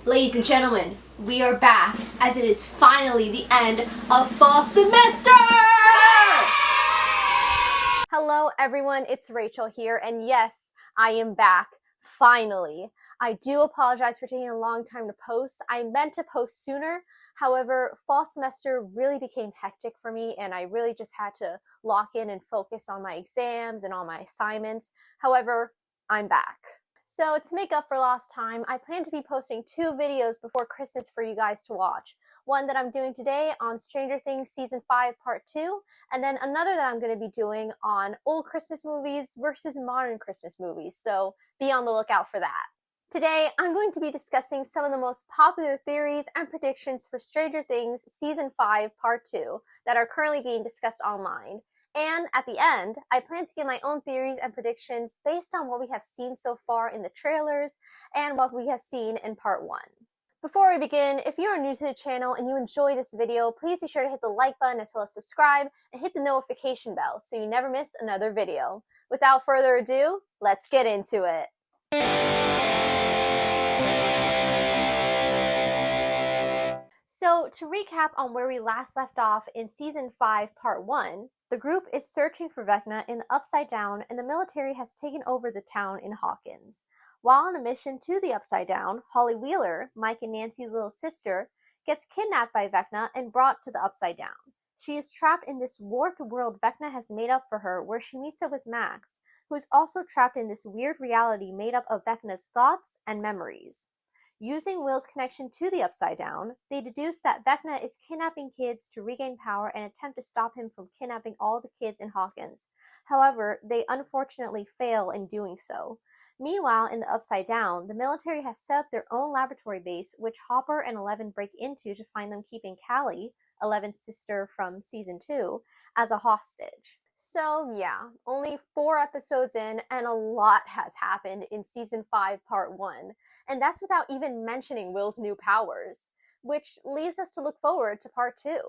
Ladies and gentlemen, we are back as it is finally the end of fall semester! Hello everyone, it's Rachel here, and yes, I am back, finally. I do apologize for taking a long time to post. I meant to post sooner, however, fall semester really became hectic for me and I really just had to lock in and focus on my exams and all my assignments. However, I'm back. So to make up for lost time, I plan to be posting 2 videos before Christmas for you guys to watch. One that I'm doing today on Stranger Things Season 5 Part 2, and then another that I'm going to be doing on old Christmas movies versus modern Christmas movies, so be on the lookout for that. Today, I'm going to be discussing some of the most popular theories and predictions for Stranger Things Season 5 Part 2 that are currently being discussed online. And at the end, I plan to give my own theories and predictions based on what we have seen so far in the trailers and what we have seen in Part 1. Before we begin, if you are new to the channel and you enjoy this video, please be sure to hit the like button as well as subscribe and hit the notification bell so you never miss another video. Without further ado, let's get into it. So to recap on where we last left off in Season 5 Part 1, the group is searching for Vecna in the Upside Down and the military has taken over the town in Hawkins. While on a mission to the Upside Down, Holly Wheeler, Mike and Nancy's little sister, gets kidnapped by Vecna and brought to the Upside Down. She is trapped in this warped world Vecna has made up for her where she meets up with Max, who is also trapped in this weird reality made up of Vecna's thoughts and memories. Using Will's connection to the Upside Down, they deduce that Vecna is kidnapping kids to regain power and attempt to stop him from kidnapping all the kids in Hawkins. However, they unfortunately fail in doing so. Meanwhile, in the Upside Down, the military has set up their own laboratory base, which Hopper and Eleven break into to find them keeping Callie, Eleven's sister from Season 2, as a hostage. So yeah, only 4 episodes in and a lot has happened in Season 5 Part 1, and that's without even mentioning Will's new powers, which leads us to look forward to Part 2.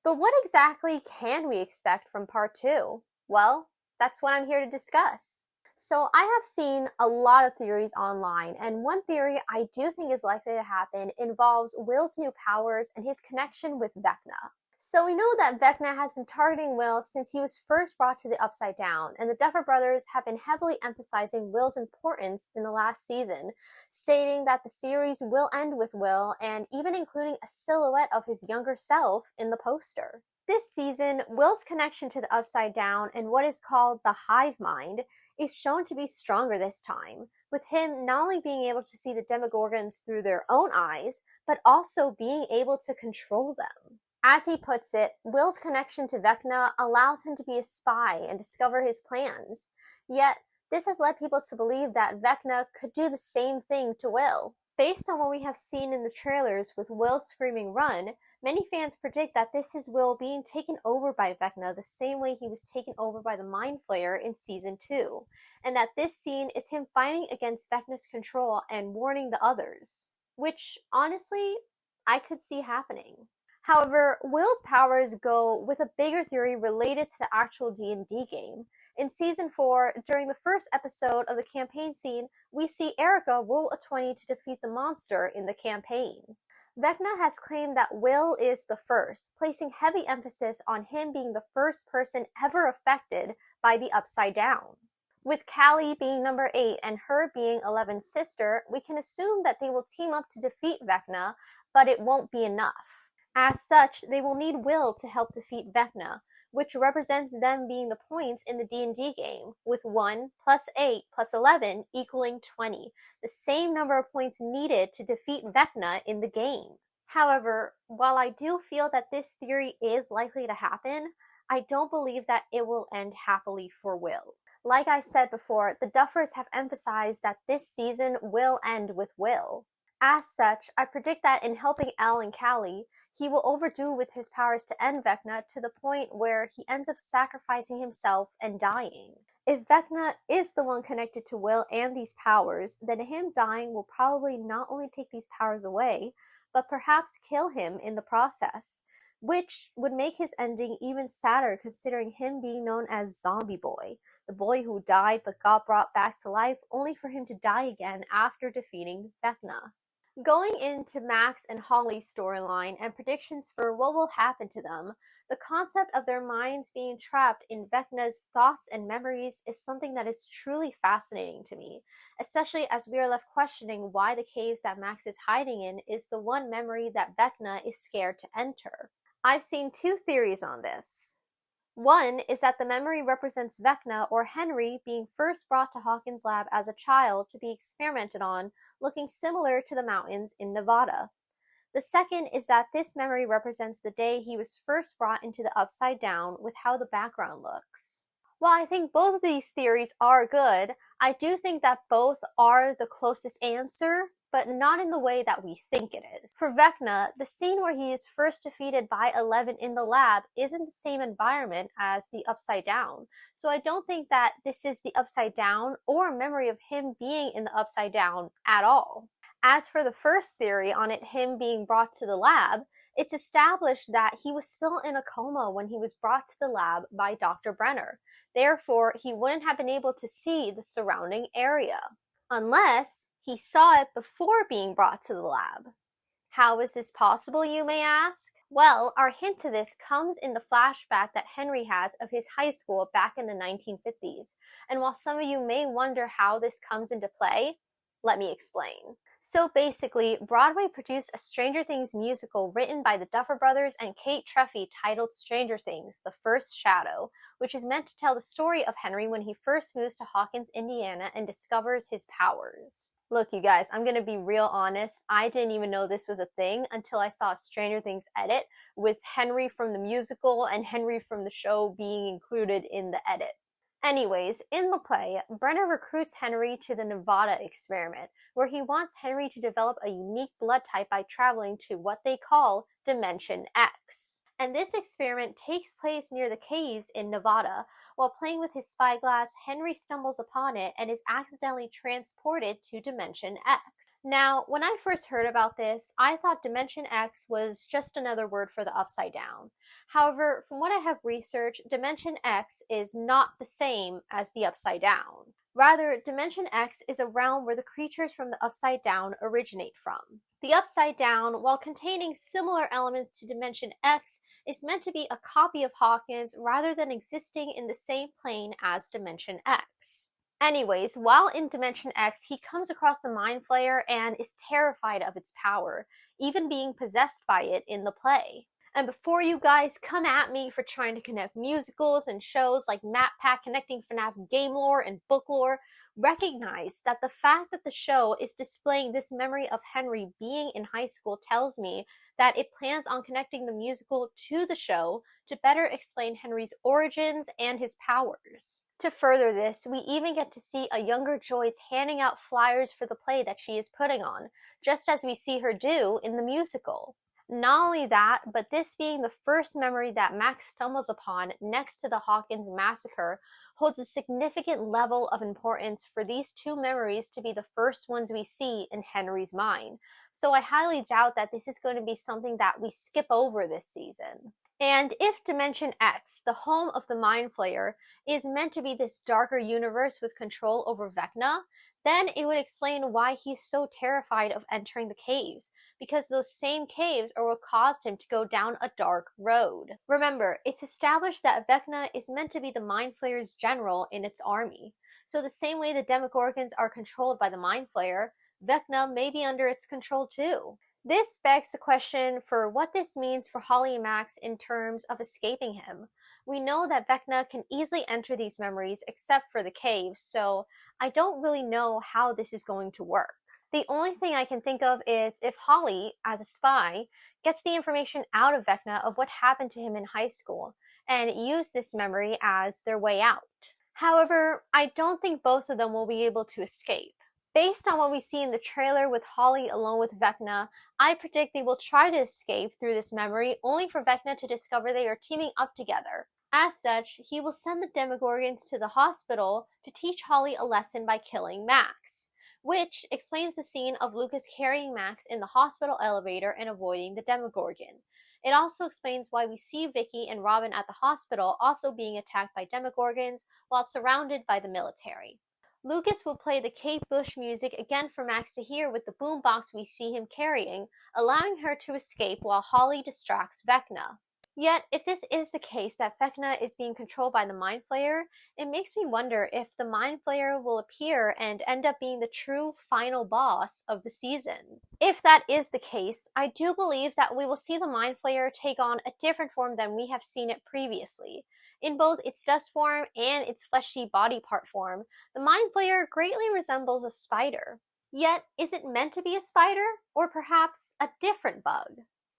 But what exactly can we expect from Part 2? Well, that's what I'm here to discuss. So I have seen a lot of theories online, and one theory I do think is likely to happen involves Will's new powers and his connection with Vecna. So we know that Vecna has been targeting Will since he was first brought to the Upside Down, and the Duffer Brothers have been heavily emphasizing Will's importance in the last season, stating that the series will end with Will, and even including a silhouette of his younger self in the poster. This season, Will's connection to the Upside Down and what is called the Hive Mind is shown to be stronger this time, with him not only being able to see the Demogorgons through their own eyes, but also being able to control them. As he puts it, Will's connection to Vecna allows him to be a spy and discover his plans. Yet, this has led people to believe that Vecna could do the same thing to Will. Based on what we have seen in the trailers with Will screaming "run," many fans predict that this is Will being taken over by Vecna the same way he was taken over by the Mind Flayer in Season 2, and that this scene is him fighting against Vecna's control and warning the others. Which, honestly, I could see happening. However, Will's powers go with a bigger theory related to the actual D&D game. In Season 4, during the first episode of the campaign scene, we see Erica roll a 20 to defeat the monster in the campaign. Vecna has claimed that Will is the first, placing heavy emphasis on him being the first person ever affected by the Upside Down. With Callie being number 8 and her being Eleven's sister, we can assume that they will team up to defeat Vecna, but it won't be enough. As such, they will need Will to help defeat Vecna, which represents them being the points in the D&D game, with 1 plus 8 plus 11 equaling 20, the same number of points needed to defeat Vecna in the game. However, while I do feel that this theory is likely to happen, I don't believe that it will end happily for Will. Like I said before, the Duffers have emphasized that this season will end with Will. As such, I predict that in helping Elle and Callie, he will overdo with his powers to end Vecna to the point where he ends up sacrificing himself and dying. If Vecna is the one connected to Will and these powers, then him dying will probably not only take these powers away, but perhaps kill him in the process, which would make his ending even sadder considering him being known as Zombie Boy, the boy who died but got brought back to life only for him to die again after defeating Vecna. Going into Max and Holly's storyline and predictions for what will happen to them, the concept of their minds being trapped in Vecna's thoughts and memories is something that is truly fascinating to me, especially as we are left questioning why the caves that Max is hiding in is the one memory that Vecna is scared to enter. I've seen two theories on this. One is that the memory represents Vecna or Henry being first brought to Hawkins' lab as a child to be experimented on, looking similar to the mountains in Nevada. The second is that this memory represents the day he was first brought into the Upside Down with how the background looks. While I think both of these theories are good, I do think that both are the closest answer, but not in the way that we think it is. For Vecna, the scene where he is first defeated by Eleven in the lab isn't the same environment as the Upside Down, so I don't think that this is the Upside Down or a memory of him being in the Upside Down at all. As for the first theory on it him being brought to the lab, it's established that he was still in a coma when he was brought to the lab by Dr. Brenner. Therefore, he wouldn't have been able to see the surrounding area, unless he saw it before being brought to the lab. How is this possible, you may ask? Well, our hint to this comes in the flashback that Henry has of his high school back in the 1950s. And while some of you may wonder how this comes into play, let me explain. So basically, Broadway produced a Stranger Things musical written by the Duffer Brothers and Kate Treffy titled Stranger Things: The First Shadow, which is meant to tell the story of Henry when he first moves to Hawkins, Indiana and discovers his powers. Look, you guys, I'm gonna be real honest. I didn't even know this was a thing until I saw a Stranger Things edit with Henry from the musical and Henry from the show being included in the edit. Anyways, in the play, Brenner recruits Henry to the Nevada experiment, where he wants Henry to develop a unique blood type by traveling to what they call Dimension X. And this experiment takes place near the caves in Nevada. While playing with his spyglass, Henry stumbles upon it and is accidentally transported to Dimension X. Now, when I first heard about this, I thought Dimension X was just another word for the Upside Down. However, from what I have researched, Dimension X is not the same as the Upside Down. Rather, Dimension X is a realm where the creatures from the Upside Down originate from. The Upside Down, while containing similar elements to Dimension X, is meant to be a copy of Hawkins rather than existing in the same plane as Dimension X. Anyways, while in Dimension X, he comes across the Mind Flayer and is terrified of its power, even being possessed by it in the play. And before you guys come at me for trying to connect musicals and shows like MatPat connecting FNAF game lore and book lore, recognize that the fact that the show is displaying this memory of Henry being in high school tells me that it plans on connecting the musical to the show to better explain Henry's origins and his powers. To further this, we even get to see a younger Joyce handing out flyers for the play that she is putting on, just as we see her do in the musical. Not only that, but this being the first memory that Max stumbles upon next to the Hawkins massacre holds a significant level of importance for these two memories to be the first ones we see in Henry's mind. So I highly doubt that this is going to be something that we skip over this season. And if Dimension X, the home of the Mind Flayer, is meant to be this darker universe with control over Vecna, then it would explain why he's so terrified of entering the caves, because those same caves are what caused him to go down a dark road. Remember, it's established that Vecna is meant to be the Mind Flayer's general in its army. So the same way the Demogorgons are controlled by the Mind Flayer, Vecna may be under its control too. This begs the question for what this means for Holly and Max in terms of escaping him. We know that Vecna can easily enter these memories except for the caves, so I don't really know how this is going to work. The only thing I can think of is if Holly, as a spy, gets the information out of Vecna of what happened to him in high school, and use this memory as their way out. However, I don't think both of them will be able to escape. Based on what we see in the trailer with Holly alone with Vecna, I predict they will try to escape through this memory only for Vecna to discover they are teaming up together. As such, he will send the Demogorgons to the hospital to teach Holly a lesson by killing Max, which explains the scene of Lucas carrying Max in the hospital elevator and avoiding the Demogorgon. It also explains why we see Vicky and Robin at the hospital also being attacked by Demogorgons while surrounded by the military. Lucas will play the Kate Bush music again for Max to hear with the boombox we see him carrying, allowing her to escape while Holly distracts Vecna. Yet, if this is the case that Vecna is being controlled by the Mind Flayer, it makes me wonder if the Mind Flayer will appear and end up being the true final boss of the season. If that is the case, I do believe that we will see the Mind Flayer take on a different form than we have seen it previously. In both its dust form and its fleshy body part form, the Mind Flayer greatly resembles a spider. Yet, is it meant to be a spider, or perhaps a different bug?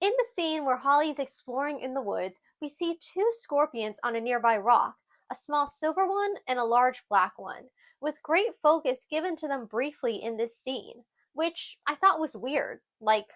In the scene where Holly is exploring in the woods, we see two scorpions on a nearby rock, a small silver one and a large black one, with great focus given to them briefly in this scene, which I thought was weird. Like,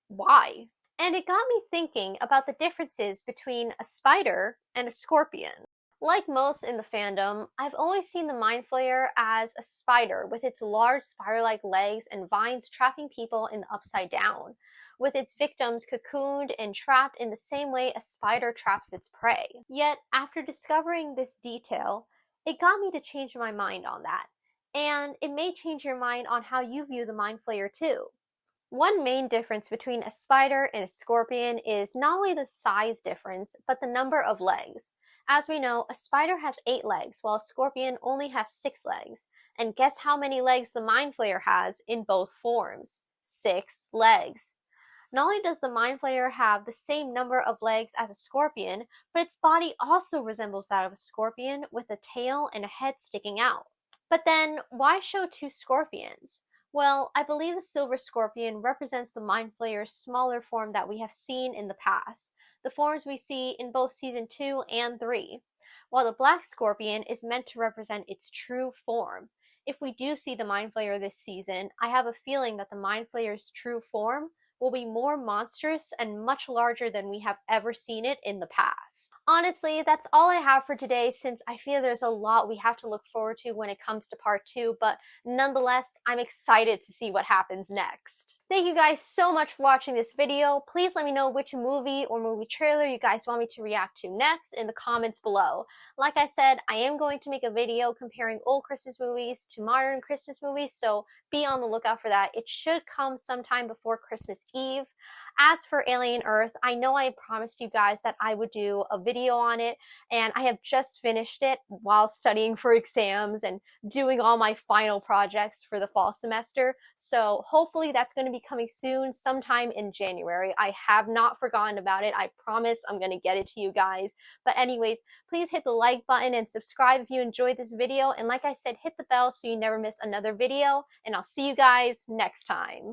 why? And it got me thinking about the differences between a spider and a scorpion. Like most in the fandom, I've always seen the Mind Flayer as a spider with its large spider-like legs and vines trapping people in the Upside Down, with its victims cocooned and trapped in the same way a spider traps its prey. Yet, after discovering this detail, it got me to change my mind on that. And it may change your mind on how you view the Mind Flayer too. One main difference between a spider and a scorpion is not only the size difference, but the number of legs. As we know, a spider has 8 legs, while a scorpion only has 6 legs. And guess how many legs the Mind Flayer has in both forms? 6 legs. Not only does the Mind Flayer have the same number of legs as a scorpion, but its body also resembles that of a scorpion with a tail and a head sticking out. But then, why show 2 scorpions? Well, I believe the Silver Scorpion represents the Mind Flayer's smaller form that we have seen in the past, the forms we see in both Season 2 and 3, while the Black Scorpion is meant to represent its true form. If we do see the Mind Flayer this season, I have a feeling that the Mind Flayer's true form will be more monstrous and much larger than we have ever seen it in the past. Honestly, that's all I have for today, since I feel there's a lot we have to look forward to when it comes to part 2, but nonetheless, I'm excited to see what happens next. Thank you guys so much for watching this video. Please let me know which movie or movie trailer you guys want me to react to next in the comments below. Like I said, I am going to make a video comparing old Christmas movies to modern Christmas movies, so be on the lookout for that. It should come sometime before Christmas Eve. As for Alien Earth, I know I promised you guys that I would do a video on it, and I have just finished it while studying for exams and doing all my final projects for the fall semester, so hopefully that's going to be coming soon, sometime in January. I have not forgotten about it. I promise I'm going to get it to you guys. But anyways, please hit the like button and subscribe if you enjoyed this video, and like I said, hit the bell so you never miss another video, and I'll see you guys next time.